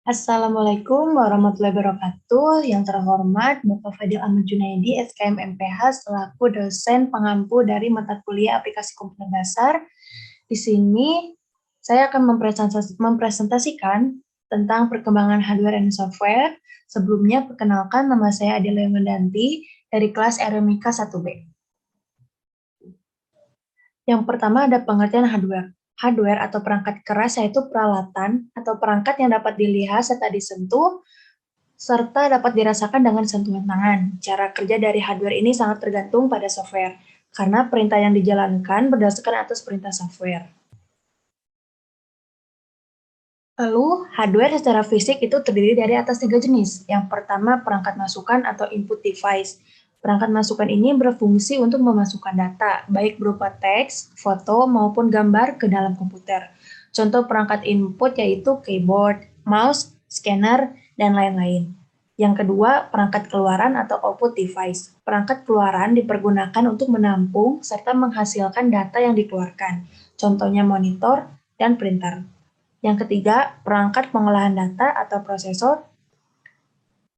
Assalamualaikum warahmatullahi wabarakatuh. Yang terhormat Bapak Fadil Ahmad Junaidi, SKM MPH, selaku dosen pengampu dari mata kuliah Aplikasi Komputer Dasar. Di sini saya akan mempresentasikan tentang perkembangan hardware dan software. Sebelumnya, perkenalkan nama saya Adela Mendanti dari kelas RMIK 1B. Yang pertama ada pengertian hardware. Hardware atau perangkat keras yaitu peralatan atau perangkat yang dapat dilihat serta disentuh serta dapat dirasakan dengan sentuhan tangan. Cara kerja dari hardware ini sangat tergantung pada software, karena perintah yang dijalankan berdasarkan atas perintah software. Lalu, hardware secara fisik itu terdiri dari atas 3 jenis. Yang pertama, perangkat masukan atau input device. Perangkat masukan ini berfungsi untuk memasukkan data, baik berupa teks, foto, maupun gambar ke dalam komputer. Contoh perangkat input yaitu keyboard, mouse, scanner, dan lain-lain. Yang kedua, perangkat keluaran atau output device. Perangkat keluaran dipergunakan untuk menampung serta menghasilkan data yang dikeluarkan. Contohnya monitor dan printer. Yang ketiga, perangkat pengolahan data atau prosesor.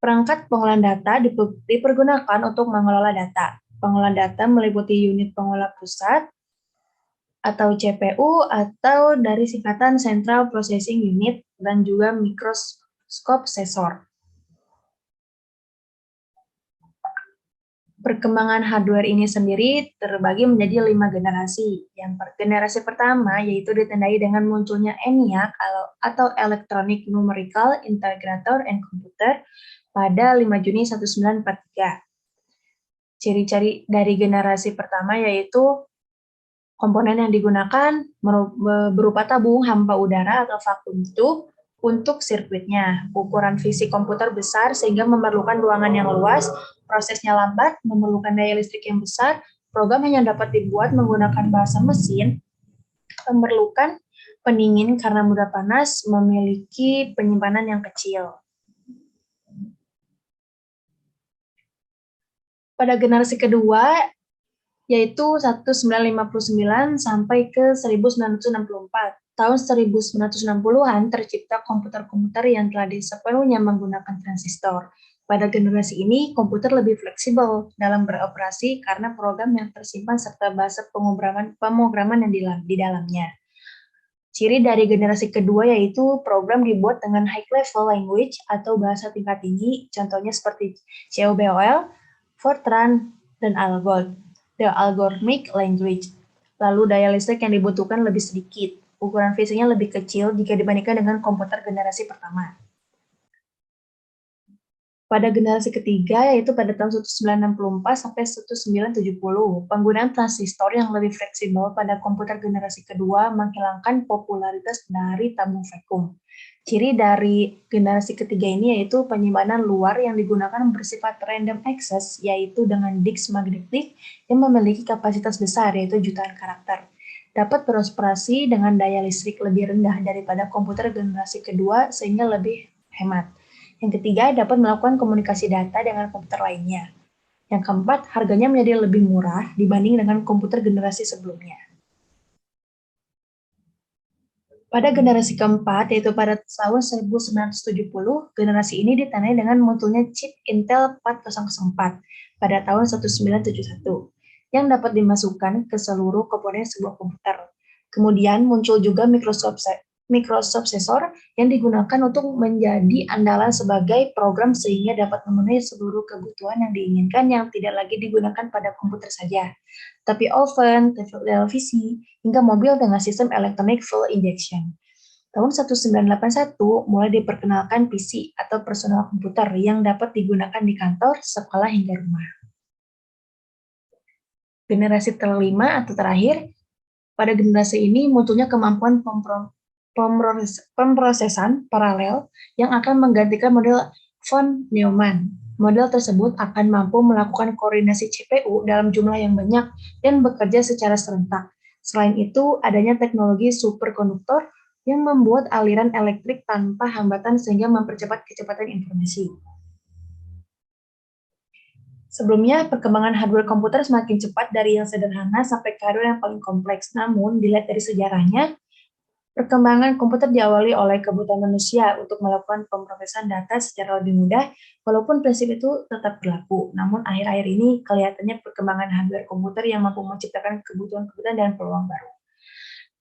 Perangkat pengolahan data dipergunakan untuk mengelola data. Pengolahan data meliputi unit pengolah pusat atau CPU atau dari singkatan Central Processing Unit dan juga microprocessor. Perkembangan hardware ini sendiri terbagi menjadi 5 generasi. Generasi pertama yaitu ditandai dengan munculnya ENIAC atau Electronic Numerical Integrator and Computer pada 5 Juni 1943. Ciri-ciri dari generasi pertama yaitu komponen yang digunakan berupa tabung hampa udara atau vacuum tube untuk sirkuitnya. Ukuran fisik komputer besar sehingga memerlukan ruangan yang luas, prosesnya lambat, memerlukan daya listrik yang besar, program hanya dapat dibuat menggunakan bahasa mesin, memerlukan pendingin karena mudah panas, memiliki penyimpanan yang kecil. Pada generasi kedua, yaitu 1959 sampai ke 1964. Tahun 1960-an tercipta komputer-komputer yang telah sepenuhnya menggunakan transistor. Pada generasi ini, komputer lebih fleksibel dalam beroperasi karena program yang tersimpan serta bahasa pemrograman yang di dalamnya. Ciri dari generasi kedua yaitu program dibuat dengan high level language atau bahasa tingkat tinggi, contohnya seperti COBOL, Fortran, dan Algol. The algorithmic language. Lalu daya listrik yang dibutuhkan lebih sedikit. Ukuran fisiknya lebih kecil jika dibandingkan dengan komputer generasi pertama. Pada generasi ketiga, yaitu pada tahun 1964 sampai 1970, penggunaan transistor yang lebih fleksibel pada komputer generasi kedua menghilangkan popularitas dari tabung vakum. Ciri dari generasi ketiga ini yaitu penyimpanan luar yang digunakan bersifat random access, yaitu dengan disk magnetik yang memiliki kapasitas besar, yaitu jutaan karakter. Dapat beroperasi dengan daya listrik lebih rendah daripada komputer generasi kedua sehingga lebih hemat. Yang ketiga, dapat melakukan komunikasi data dengan komputer lainnya. Yang keempat, harganya menjadi lebih murah dibanding dengan komputer generasi sebelumnya. Pada generasi keempat, yaitu pada tahun 1970, generasi ini ditandai dengan munculnya chip Intel 4004 pada tahun 1971 yang dapat dimasukkan ke seluruh komponen sebuah komputer. Kemudian muncul juga microprocessor yang digunakan untuk menjadi andalan sebagai program sehingga dapat memenuhi seluruh kebutuhan yang diinginkan yang tidak lagi digunakan pada komputer saja, tapi oven, televisi, hingga mobil dengan sistem electronic fuel injection. Tahun 1981 mulai diperkenalkan PC atau personal komputer yang dapat digunakan di kantor, sekolah, hingga rumah. Generasi kelima atau terakhir, pada generasi ini munculnya kemampuan pemrosesan paralel yang akan menggantikan model von Neumann. Model tersebut akan mampu melakukan koordinasi CPU dalam jumlah yang banyak dan bekerja secara serentak. Selain itu, adanya teknologi superkonduktor yang membuat aliran elektrik tanpa hambatan sehingga mempercepat kecepatan informasi. Sebelumnya, perkembangan hardware komputer semakin cepat dari yang sederhana sampai ke hardware yang paling kompleks. Namun, dilihat dari sejarahnya, Perkembangan komputer diawali oleh kebutuhan manusia untuk melakukan pemrosesan data secara lebih mudah, walaupun prinsip itu tetap berlaku. Namun akhir-akhir ini kelihatannya perkembangan hardware komputer yang mampu menciptakan kebutuhan-kebutuhan dan peluang baru.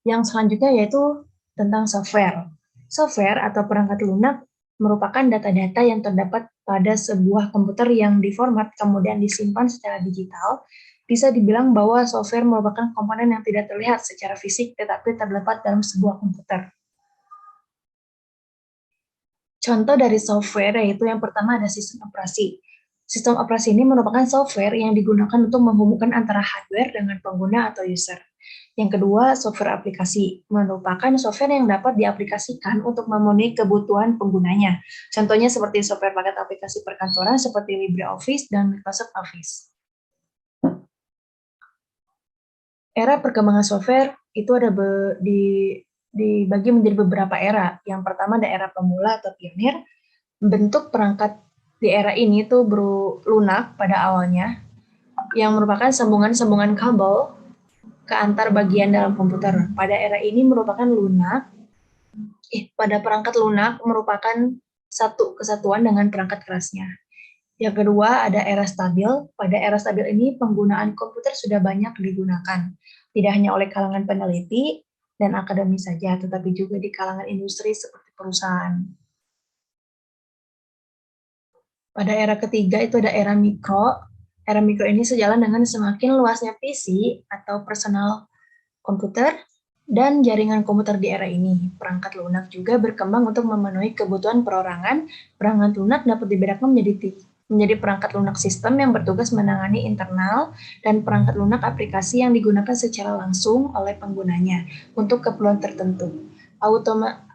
Yang selanjutnya yaitu tentang software. Software atau perangkat lunak merupakan data-data yang terdapat pada sebuah komputer yang diformat kemudian disimpan secara digital. Bisa dibilang bahwa software merupakan komponen yang tidak terlihat secara fisik tetapi terdapat dalam sebuah komputer. Contoh dari software yaitu yang pertama ada sistem operasi. Sistem operasi ini merupakan software yang digunakan untuk menghubungkan antara hardware dengan pengguna atau user. Yang kedua, software aplikasi merupakan software yang dapat diaplikasikan untuk memenuhi kebutuhan penggunanya. Contohnya seperti software paket aplikasi perkantoran seperti LibreOffice dan Microsoft Office. Era perkembangan software itu ada dibagi menjadi beberapa era. Yang pertama ada era pemula atau pionir. Bentuk perangkat di era ini tuh lunak pada awalnya, yang merupakan sambungan-sambungan kabel ke antar bagian dalam komputer. Pada era ini merupakan pada perangkat lunak merupakan satu kesatuan dengan perangkat kerasnya. Yang kedua ada era stabil. Pada era stabil ini penggunaan komputer sudah banyak digunakan, tidak hanya oleh kalangan peneliti dan akademis saja, tetapi juga di kalangan industri seperti perusahaan. Pada era ketiga itu ada era mikro. Era mikro ini sejalan dengan semakin luasnya PC atau personal komputer dan jaringan komputer di era ini. Perangkat lunak juga berkembang untuk memenuhi kebutuhan perorangan. Perangkat lunak dapat dibedakan menjadi perangkat lunak sistem yang bertugas menangani internal dan perangkat lunak aplikasi yang digunakan secara langsung oleh penggunanya untuk keperluan tertentu.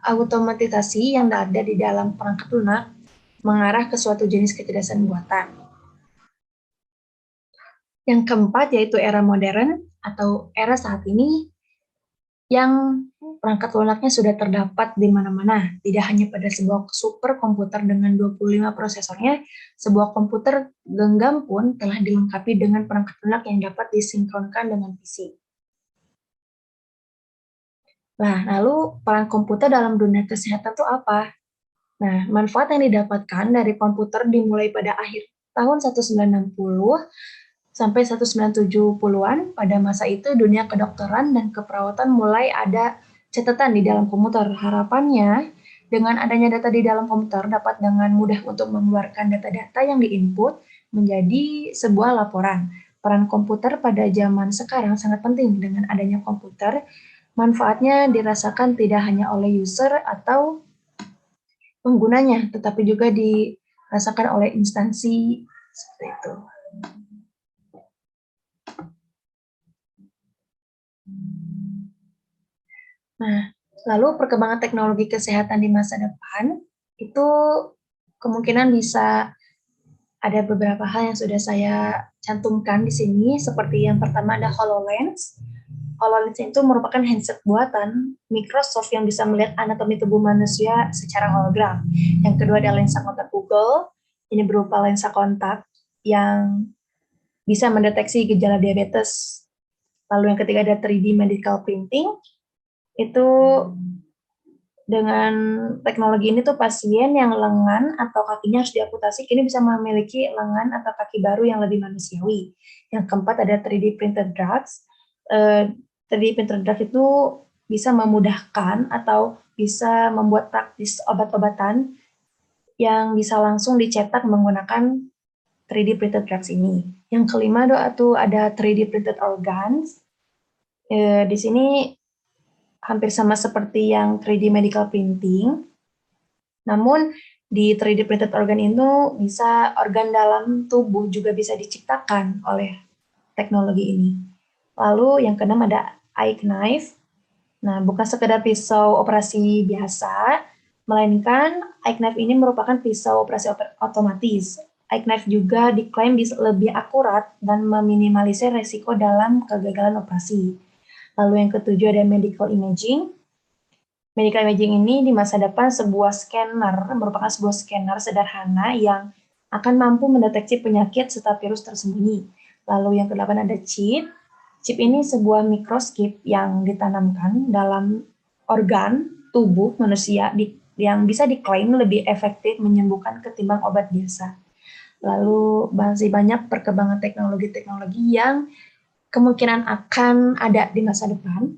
Automatisasi yang ada di dalam perangkat lunak mengarah ke suatu jenis kecerdasan buatan. Yang keempat yaitu era modern atau era saat ini yang perangkat lunaknya sudah terdapat di mana-mana, tidak hanya pada sebuah superkomputer dengan 25 prosesornya, sebuah komputer genggam pun telah dilengkapi dengan perangkat lunak yang dapat disinkronkan dengan PC. Nah, lalu peran komputer dalam dunia kesehatan itu apa? Nah, manfaat yang didapatkan dari komputer dimulai pada akhir tahun 1960 sampai 1970-an. Pada masa itu dunia kedokteran dan keperawatan mulai ada catatan di dalam komputer. Harapannya dengan adanya data di dalam komputer dapat dengan mudah untuk mengeluarkan data-data yang diinput menjadi sebuah laporan. Peran komputer pada zaman sekarang sangat penting. Dengan adanya komputer, manfaatnya dirasakan tidak hanya oleh user atau penggunanya, tetapi juga dirasakan oleh instansi seperti itu. Nah, lalu perkembangan teknologi kesehatan di masa depan itu kemungkinan bisa ada beberapa hal yang sudah saya cantumkan di sini, seperti yang pertama ada HoloLens. HoloLens itu merupakan headset buatan Microsoft yang bisa melihat anatomi tubuh manusia secara hologram. Yang kedua ada lensa kontak Google, ini berupa lensa kontak yang bisa mendeteksi gejala diabetes. Lalu yang ketiga ada 3D medical printing, itu dengan teknologi ini tuh pasien yang lengan atau kakinya harus diamputasi kini bisa memiliki lengan atau kaki baru yang lebih manusiawi. Yang keempat ada 3D printed drugs. 3D printed drugs itu bisa memudahkan atau bisa membuat praktis obat-obatan yang bisa langsung dicetak menggunakan 3D printed drugs ini. Yang kelima itu ada 3D printed organs. Di sini hampir sama seperti yang 3D medical printing, namun di 3D printed organ itu bisa organ dalam tubuh juga bisa diciptakan oleh teknologi ini. Lalu yang keenam ada iKnife. Nah, bukan sekedar pisau operasi biasa, melainkan iKnife ini merupakan pisau operasi otomatis. iKnife juga diklaim bisa lebih akurat dan meminimalisir resiko dalam kegagalan operasi. Lalu yang ketujuh ada medical imaging. Medical imaging ini di masa depan merupakan sebuah scanner sederhana yang akan mampu mendeteksi penyakit serta virus tersembunyi. Lalu yang kedelapan ada chip. Chip ini sebuah mikroskip yang ditanamkan dalam organ tubuh manusia yang bisa diklaim lebih efektif menyembuhkan ketimbang obat biasa. Lalu masih banyak perkembangan teknologi-teknologi yang kemungkinan akan ada di masa depan.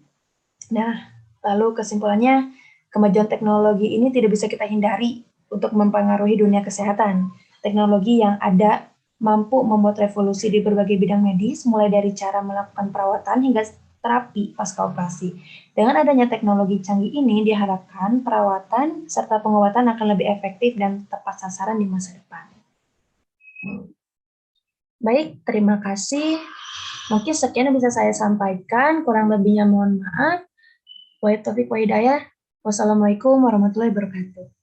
Nah, lalu kesimpulannya, kemajuan teknologi ini tidak bisa kita hindari untuk mempengaruhi dunia kesehatan. Teknologi yang ada mampu membuat revolusi di berbagai bidang medis, mulai dari cara melakukan perawatan hingga terapi pasca operasi. Dengan adanya teknologi canggih ini, diharapkan perawatan serta pengobatan akan lebih efektif dan tepat sasaran di masa depan. Baik, terima kasih. Mungkin sekian yang bisa saya sampaikan, kurang lebihnya mohon maaf. Wa taufiq wa hidayah. Wassalamualaikum warahmatullahi wabarakatuh.